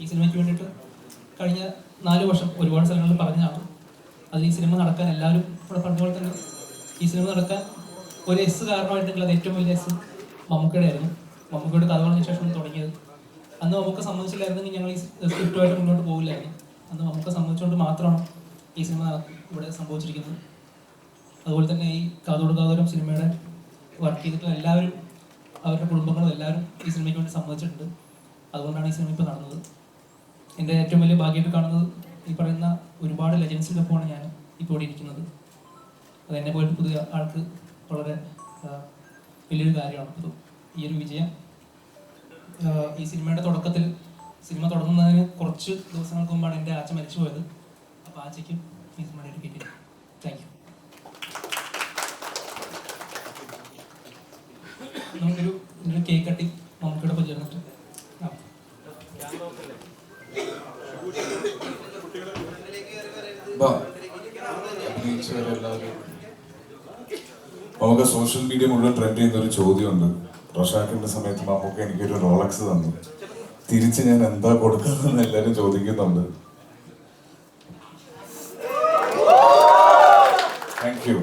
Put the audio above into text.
ഈ സിനിമയ്ക്ക് വേണ്ടിയിട്ട് കഴിഞ്ഞ 4 വർഷം ഒരുപാട് സ്ഥലങ്ങളിൽ പറഞ്ഞതാണ്. അതിൽ ഈ സിനിമ നടക്കാൻ എല്ലാവരും ഇവിടെ പറഞ്ഞ പോലെ തന്നെ ഈ സിനിമ നടക്കാൻ ഒരു എസ് കാരണമായിട്ടുള്ള അത് ഏറ്റവും വലിയ എസ് മമ്മൂക്കയുടെ ആയിരുന്നു. മമ്മൂക്കയുടെ കഥ പറഞ്ഞ ശേഷം തുടങ്ങിയത്. അന്ന് മമ്മൂക്ക സമ്മതിച്ചില്ലായിരുന്നെങ്കിൽ ഞങ്ങൾ ഈ സ്ക്രിപ്റ്റുമായിട്ട് മുന്നോട്ട് പോകില്ലായിരുന്നു. അന്ന് മമ്മൂക്ക സമ്മതിച്ചുകൊണ്ട് മാത്രമാണ് ഈ സിനിമ ഇവിടെ സംഭവിച്ചിരിക്കുന്നത്. അതുപോലെ തന്നെ ഈ കാതോട് കാതോരം സിനിമയുടെ വർക്ക് ചെയ്തിട്ടുള്ള എല്ലാവരും അവരുടെ കുടുംബങ്ങളും എല്ലാവരും ഈ സിനിമയ്ക്ക് വേണ്ടി സമ്മതിച്ചിട്ടുണ്ട്. അതുകൊണ്ടാണ് ഈ സിനിമ ഇപ്പോൾ നടന്നത്. എൻ്റെ ഏറ്റവും വലിയ ഭാഗ്യമായിട്ട് കാണുന്നത് ഈ പറയുന്ന ഒരുപാട് ലെജൻസിൻ്റെ ഒപ്പമാണ് ഞാൻ ഇപ്പോൾ ഇവിടെ ഇരിക്കുന്നത്. അത് എന്നെ പോയിട്ട് പുതിയ ആൾക്ക് വളരെ വലിയൊരു കാര്യമാണ്. അപ്പോൾ ഈ ഒരു വിജയം ഈ സിനിമയുടെ തുടക്കത്തിൽ സിനിമ തുടങ്ങുന്നതിന് കുറച്ച് ദിവസങ്ങൾക്ക് മുമ്പാണ് എൻ്റെ ആച്ച മരിച്ചു പോയത്. അപ്പോൾ ആച്ചയ്ക്കും ഈ സിനിമ ഡെഡിക്കേറ്റ് ചെയ്തു. Thank you. നമുക്കൊരു കേക്ക് കട്ടി മമ്മൂക്കയുടെ ഒപ്പം ചേർന്നിട്ട് നമുക്ക് സോഷ്യൽ മീഡിയ മുഴുവൻ ട്രെൻഡ് ചെയ്യുന്ന ഒരു ചോദ്യമുണ്ട്. റഷാക്കിന്റെ സമയത്ത് മമ്മൂക്ക എനിക്കൊരു റോളക്സ് തന്നു, തിരിച്ച് ഞാൻ എന്താ കൊടുക്കുന്നതെന്ന് എല്ലാവരും ചോദിക്കുന്നുണ്ട്. Thank you.